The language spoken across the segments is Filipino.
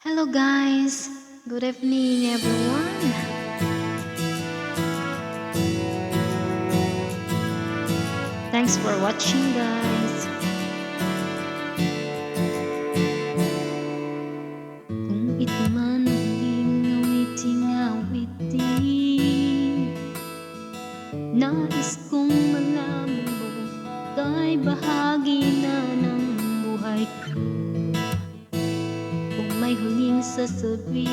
Hello guys, good evening everyone. Thanks for watching guys. Kung ito man huling awiting nais kong malaman mo kay bahagi na ng buhay ko. May huling sasabihin,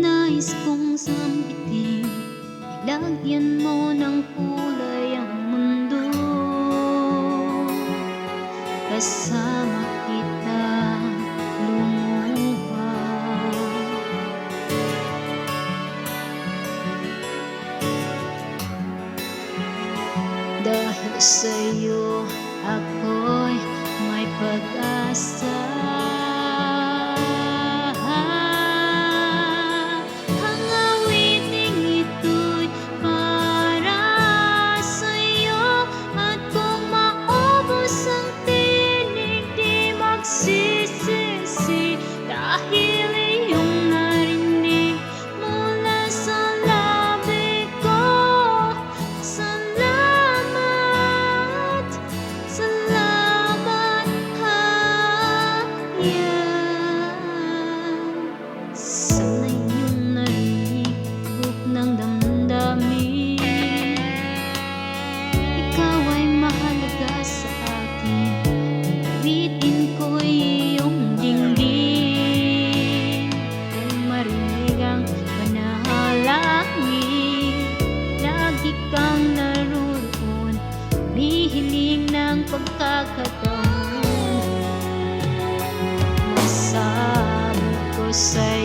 nais kong sambitin, ilagyan mo ng kulay ang mundo. Kasama kita lumuha. Dahil sa'yo ako'y may pag-asa. Dahil iyong narinig mula sa labi ko. Salamat, salamat hayan. Sana iyong narinig hubog ng damdamin. Ikaw ay mahalaga sa akin. Awitin ko'y iyong dinggin. Lagi kang naroon, humihiling ng pagkakataon. Masabi ko sa'yo